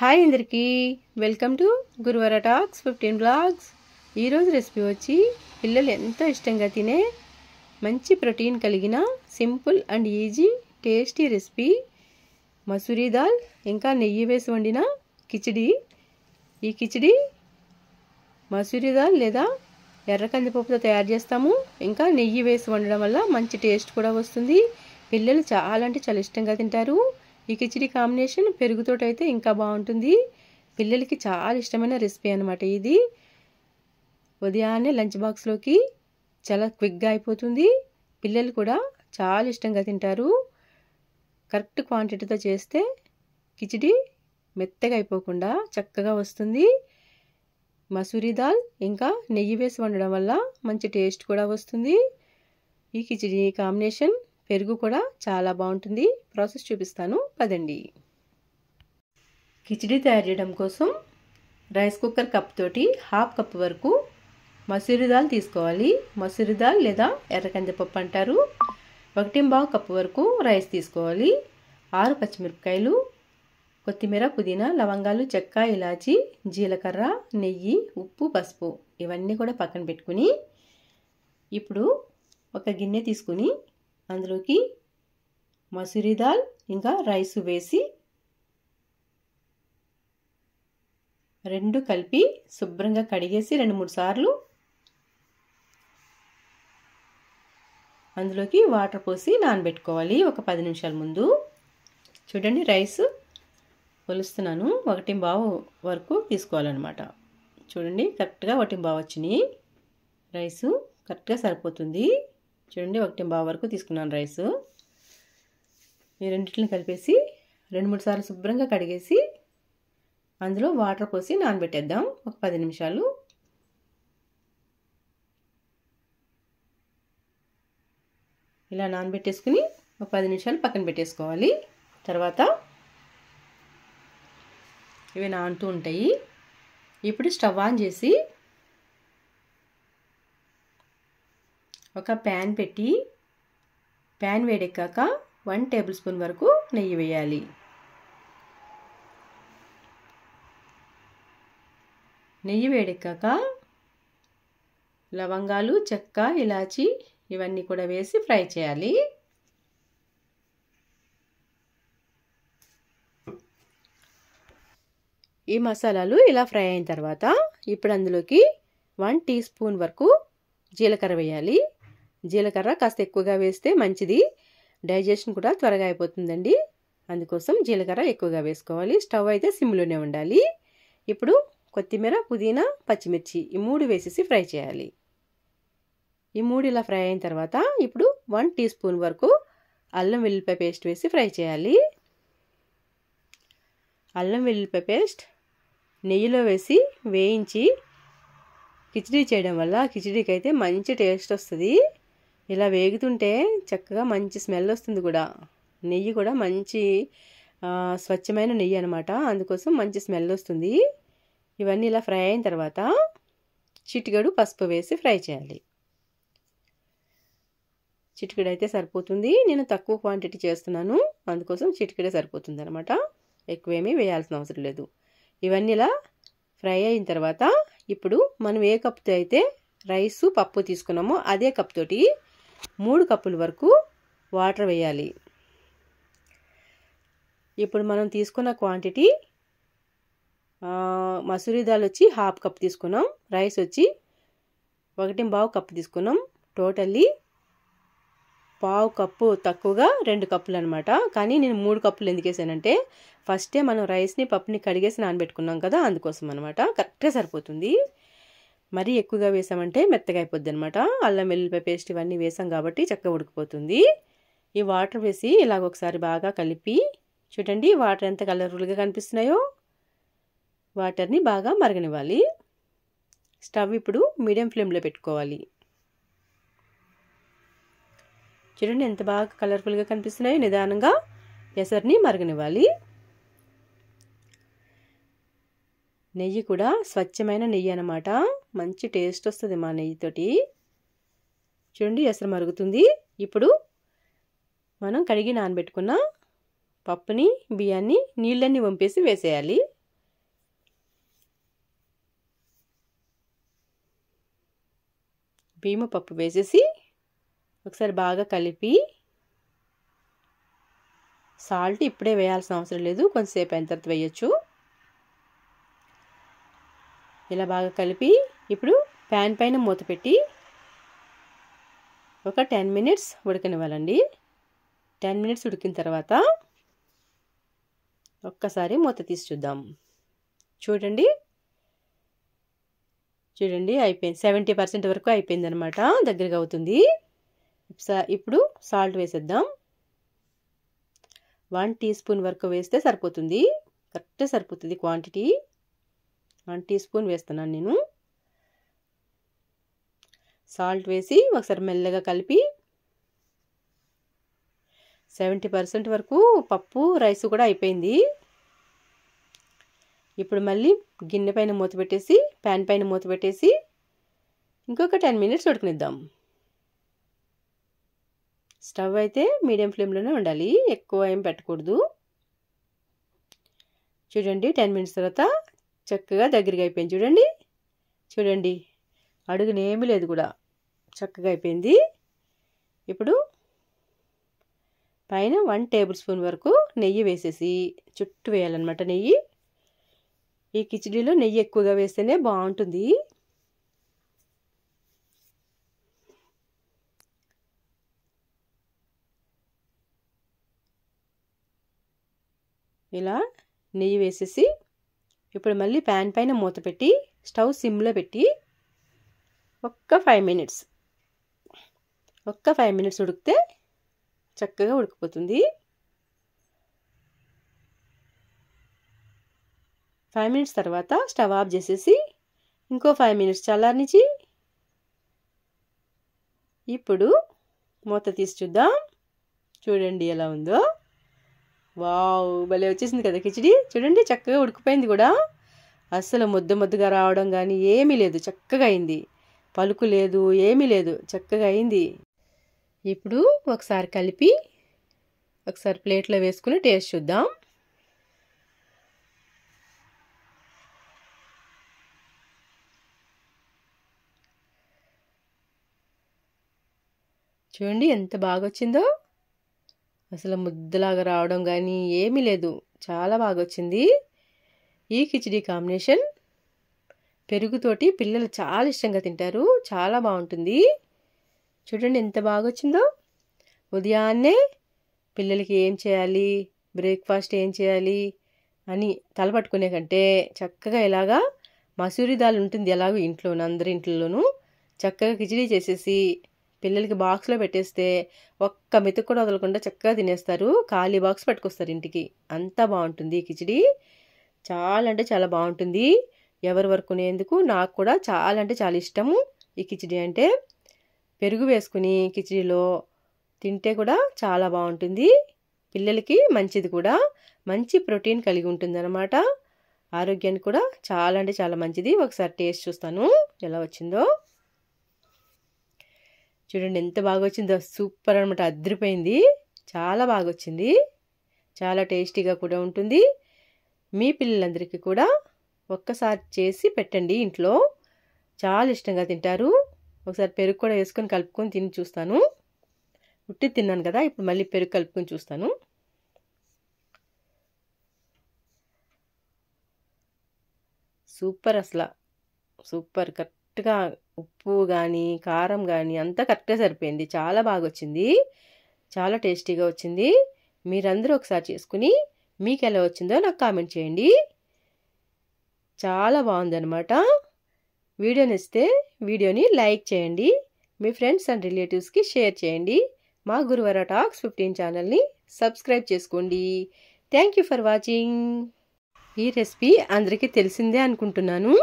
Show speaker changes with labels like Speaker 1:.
Speaker 1: Hi అందరికీ welcome to Guruvara talks 15 blogs. ఈరోజు recipe వచ్చి పిల్లలు ఎంతో ఇష్టంగా తినే మంచి ప్రోటీన్ కలిగిన simple and easy tasty recipe మసూరి దాల్ ఇంకా నెయ్యి వేసి వండిన కిచిడి. ఈ కిచిడి మసూరి దాల్ లేదా ఎర్ర కందిపప్పుతో తయారు చేస్తాము. ఇంకా నెయ్యి వేసి వండడం వల్ల మంచి టేస్ట్ కూడా వస్తుంది. పిల్లలు చాలా అంటే చాలా ఇష్టంగా తింటారు. ఈ కిచిడి కాంబినేషన్ పెరుగుతోటి అయితే ఇంకా బాగుంటుంది. పిల్లలకి చాలా ఇష్టమైన రెసిపీ అనమాట ఇది. ఉదయాన్నే లంచ్ బాక్స్లోకి చాలా క్విక్గా అయిపోతుంది. పిల్లలు కూడా చాలా ఇష్టంగా తింటారు. కరెక్ట్ క్వాంటిటీతో చేస్తే కిచిడి మెత్తగా అయిపోకుండా చక్కగా వస్తుంది. మసూరి దాల్ ఇంకా నెయ్యి వేసి వండడం వల్ల మంచి టేస్ట్ కూడా వస్తుంది. ఈ కిచిడి కాంబినేషన్ పెరుగు కూడా చాలా బాగుంటుంది. ప్రాసెస్ చూపిస్తాను పదండి. కిచిడి తయారు చేయడం కోసం రైస్ కుక్కర్ కప్ తోటి హాఫ్ కప్ వరకు మసూరి దాల్ తీసుకోవాలి. మసూరి దాల్ లేదా ఎర్ర కందిపప్పు అంటారు. 1.5 కప్పు వరకు రైస్ తీసుకోవాలి. 6 పచ్చిమిరపకాయలు, కొత్తిమీర, పుదీనా, లవంగాలు, చెక్క, ఇలాచి, జీలకర్ర, నెయ్యి, ఉప్పు, పసుపు ఇవన్నీ కూడా పక్కన పెట్టుకుని ఇప్పుడు ఒక గిన్నె తీసుకుని అందులోకి మసూరి దాల్ ఇంకా రైస్ వేసి రెండు కలిపి శుభ్రంగా కడిగేసి 2-3 సార్లు అందులోకి వాటర్ పోసి నానబెట్టుకోవాలి ఒక 10 నిమిషాల ముందు. చూడండి రైస్ కొలుస్తున్నాను. 1.5 వరకు తీసుకోవాలన్నమాట. చూడండి కరెక్ట్గా 1.5 వచ్చినాయి. రైసు కరెక్ట్గా సరిపోతుంది. చూడండి 1.5 వరకు తీసుకున్నాను రైసు. ఈ రెండింటిని కలిపేసి 2-3 సార్లు శుభ్రంగా కడిగేసి అందులో వాటర్ పోసి నానబెట్టేద్దాం ఒక 10 నిమిషాలు. ఇలా నానబెట్టేసుకుని ఒక 10 నిమిషాలు పక్కన పెట్టేసుకోవాలి. తర్వాత ఇవి నానుతూ ఉంటాయి. ఇప్పుడు స్టవ్ ఆన్ చేసి ఒక ప్యాన్ పెట్టి ప్యాన్ వేడెక్కాక 1 టేబుల్ స్పూన్ వరకు నెయ్యి వేయాలి. నెయ్యి వేడెక్కాక లవంగాలు, చెక్క, ఇలాచి ఇవన్నీ కూడా వేసి ఫ్రై చేయాలి. ఈ మసాలాలు ఇలా ఫ్రై అయిన తర్వాత ఇప్పుడు అందులోకి 1 టీ స్పూన్ వరకు జీలకర్ర వేయాలి. జీలకర్ర కాస్త ఎక్కువగా వేస్తే మంచిది. డైజెషన్ కూడా త్వరగా అయిపోతుందండి. అందుకోసం జీలకర్ర ఎక్కువగా వేసుకోవాలి. స్టవ్ అయితే సిమ్లోనే ఉండాలి. ఇప్పుడు కొత్తిమీర, పుదీనా, పచ్చిమిర్చి ఈ 3 వేసేసి ఫ్రై చేయాలి. ఈ 3 ఇలా ఫ్రై అయిన తర్వాత ఇప్పుడు 1 టీ స్పూన్ వరకు అల్లం వెల్లుల్లిపాయ పేస్ట్ వేసి ఫ్రై చేయాలి. అల్లం వెల్లుల్లిపాయ పేస్ట్ నెయ్యిలో వేసి వేయించి కిచిడి చేయడం వల్ల కిచిడికి అయితే మంచి టేస్ట్ వస్తుంది. ఇలా వేగుతుంటే చక్కగా మంచి స్మెల్ వస్తుంది కూడా. నెయ్యి కూడా మంచి స్వచ్ఛమైన నెయ్యి అనమాట. అందుకోసం మంచి స్మెల్ వస్తుంది. ఇవన్నీ ఇలా ఫ్రై అయిన తర్వాత చిటికెడు పసుపు వేసి ఫ్రై చేయాలి. చిటికెడు అయితే సరిపోతుంది. నేను తక్కువ క్వాంటిటీ చేస్తున్నాను, అందుకోసం చిటికెడే సరిపోతుంది అనమాట. ఎక్కువేమీ వేయాల్సిన అవసరం లేదు. ఇవన్నీ ఇలా ఫ్రై అయిన తర్వాత ఇప్పుడు మనం ఏ కప్పుతో అయితే రైసు పప్పు తీసుకున్నామో అదే కప్ తోటి 3 కప్పుల వరకు వాటర్ వేయాలి. ఇప్పుడు మనం తీసుకున్న క్వాంటిటీ మసూరి దాల్ వచ్చి హాఫ్ కప్ తీసుకున్నాం, రైస్ వచ్చి 1.5 కప్పు తీసుకున్నాం. టోటల్లీ 1/2 కప్పు తక్కువగా 2 కప్పులు అనమాట. కానీ నేను 3 కప్పులు ఎందుకు వేసానంటే ఫస్టే మనం రైస్ని పప్పుని కడిగేసి నానబెట్టుకున్నాం కదా, అందుకోసం అనమాట. కరెక్ట్గా సరిపోతుంది. మరీ ఎక్కువగా వేసామంటే మెత్తగా అయిపోద్ది అనమాట. అల్లం వెల్లుల్లిపాయ పేస్ట్ ఇవన్నీ వేసాం కాబట్టి చక్కగా ఉడికిపోతుంది. ఈ వాటర్ వేసి ఇలాగ ఒకసారి బాగా కలిపి చూడండి వాటర్ ఎంత కలర్ఫుల్గా కనిపిస్తున్నాయో. వాటర్ని బాగా మరగనివ్వాలి. స్టవ్ ఇప్పుడు మీడియం ఫ్లేమ్లో పెట్టుకోవాలి. చూడండి ఎంత బాగా కలర్ఫుల్గా కనిపిస్తున్నాయో. నిదానంగా ఎసరిని మరగనివ్వాలి. నెయ్యి కూడా స్వచ్ఛమైన నెయ్యి అనమాట. మంచి టేస్ట్ వస్తుంది మా నెయ్యితోటి. చూడండి ఎసరు మరుగుతుంది. ఇప్పుడు మనం కడిగి నానబెట్టుకున్న పప్పుని బియ్యాన్ని నీళ్ళన్నీ వంపేసి వేసేయాలి. బియ్యం పప్పు వేసేసి ఒకసారి బాగా కలిపి, సాల్ట్ ఇప్పుడే వేయాల్సిన అవసరం లేదు, కొంచెంసేపు అయిన తర్వాత వేయచ్చు. ఇలా బాగా కలిపి ఇప్పుడు ప్యాన్ పైన మూత పెట్టి ఒక 10 మినిట్స్ ఉడకనివ్వాలండి. 10 మినిట్స్ ఉడికిన తర్వాత ఒక్కసారి మూత తీసి చూద్దాం. చూడండి అయిపోయింది, 70% వరకు అయిపోయిందనమాట, దగ్గరగా అవుతుంది. ఇప్పుడు సాల్ట్ వేసేద్దాం. 1 టీ స్పూన్ వరకు వేస్తే సరిపోతుంది, కరెక్ట్ సరిపోతుంది క్వాంటిటీ. 1 టీ స్పూన్ వేస్తున్నాను నేను. సాల్ట్ వేసి ఒకసారి మెల్లగా కలిపి 70% వరకు పప్పు రైస్ కూడా అయిపోయింది. ఇప్పుడు మళ్ళీ గిన్నె పైన మూత పెట్టేసి, ప్యాన్ పైన మూత పెట్టేసి ఇంకొక 10 మినిట్స్ ఉడకనిద్దాం. స్టవ్ అయితే మీడియం ఫ్లేమ్లోనే ఉండాలి, ఎక్కువ ఏం పెట్టకూడదు. చూడండి 10 మినిట్స్ తర్వాత చక్కగా దగ్గరగా అయిపోయింది. చూడండి అడుగునేమీ లేదు కూడా, చక్కగా అయిపోయింది. ఇప్పుడు పైన 1 టేబుల్ స్పూన్ వరకు నెయ్యి వేసేసి చుట్టూ వేయాలన్నమాట. నెయ్యి, ఈ కిచిడీలో నెయ్యి ఎక్కువగా వేస్తేనే బాగుంటుంది. ఇలా నెయ్యి వేసేసి ఇప్పుడు మళ్ళీ ప్యాన్ పైన మూత పెట్టి స్టవ్ సిమ్లో పెట్టి ఒక్క 5 మినిట్స్ ఉడికితే చక్కగా ఉడికిపోతుంది. 5 మినిట్స్ తర్వాత స్టవ్ ఆఫ్ చేసేసి ఇంకో 5 మినిట్స్ చల్లారనిచ్చి ఇప్పుడు మూత తీసి చూద్దాం. చూడండి ఎలా ఉందో. వావ్, భలే వచ్చేసింది కదా కిచిడి. చూడండి చక్కగా ఉడికిపోయింది కూడా, అస్సలు ముద్దగా రావడం కానీ ఏమీ లేదు, చక్కగా అయింది. పలుకు లేదు, ఏమీ లేదు, చక్కగా అయింది. ఇప్పుడు ఒకసారి కలిపి ఒకసారి ప్లేట్లో వేసుకుని టేస్ట్ చూద్దాం. చూడండి ఎంత బాగా వచ్చిందో, అసలు ముద్దలాగా రావడం కానీ ఏమీ లేదు, చాలా బాగా వచ్చింది. ఈ కిచిడి కాంబినేషన్ పెరుగుతోటి పిల్లలు చాలా ఇష్టంగా తింటారు, చాలా బాగుంటుంది. చూడండి ఎంత బాగా వచ్చిందో. ఉదయాన్నే పిల్లలకి ఏం చేయాలి, బ్రేక్ఫాస్ట్ ఏం చేయాలి అని తలపట్టుకునే కంటే చక్కగా ఇలాగా మసూరి దాల్ ఉంటుంది ఎలాగో ఇంట్లోనూ, అందరి ఇంట్లోనూ చక్కగా కిచిడి చేసేసి పిల్లలకి బాక్స్లో పెట్టేస్తే ఒక్క మెతుకు కూడా వదలకుండా చక్కగా తినేస్తారు. ఖాళీ బాక్స్ పట్టుకొస్తారు ఇంటికి, అంతా బాగుంటుంది ఈ కిచిడి. చాలా అంటే చాలా బాగుంటుంది. ఎవరి వరకు కొనేందుకు నాకు కూడా చాలా అంటే చాలా ఇష్టము ఈ కిచిడి అంటే. పెరుగు వేసుకుని కిచిడిలో తింటే కూడా చాలా బాగుంటుంది. పిల్లలకి మంచిది కూడా, మంచి ప్రోటీన్ కలిగి ఉంటుంది అన్నమాట. ఆరోగ్యానికి కూడా చాలా అంటే చాలా మంచిది. ఒకసారి టేస్ట్ చూస్తాను ఎలా వచ్చిందో. చూడండి ఎంత బాగా వచ్చిందో, సూపర్ అనమాట, అదిరిపోయింది, చాలా బాగా వచ్చింది. చాలా టేస్టీగా కూడా ఉంటుంది. మీ పిల్లలందరికీ కూడా ఒక్కసారి చేసి పెట్టండి ఇంట్లో, చాలా ఇష్టంగా తింటారు. ఒకసారి పెరుగు కూడా వేసుకొని కలుపుకొని తిని చూస్తాను. ఉట్టి తిన్నాను కదా, ఇప్పుడు మళ్ళీ పెరుగు కలుపుకొని చూస్తాను. సూపర్, అసలు సూపర్. కరెక్ట్గా ఉప్పు కానీ కారం కానీ అంతా కరెక్ట్గా సరిపోయింది, చాలా బాగా వచ్చింది, చాలా టేస్టీగా వచ్చింది. మీరందరూ ఒకసారి చేసుకుని మీకు ఎలా వచ్చిందో నాకు కామెంట్ చేయండి. చాలా బాగుందన్నమాట. వీడియో నచ్చితే వీడియోని లైక్ చేయండి, మీ ఫ్రెండ్స్ అండ్ రిలేటివ్స్కి షేర్ చేయండి. మా గురువర టాక్స్ 15 ఛానల్ని సబ్స్క్రైబ్ చేసుకోండి. Thank you for watching. ఈ రెసిపీ అందరికీ తెలిసిందే అనుకుంటున్నాను.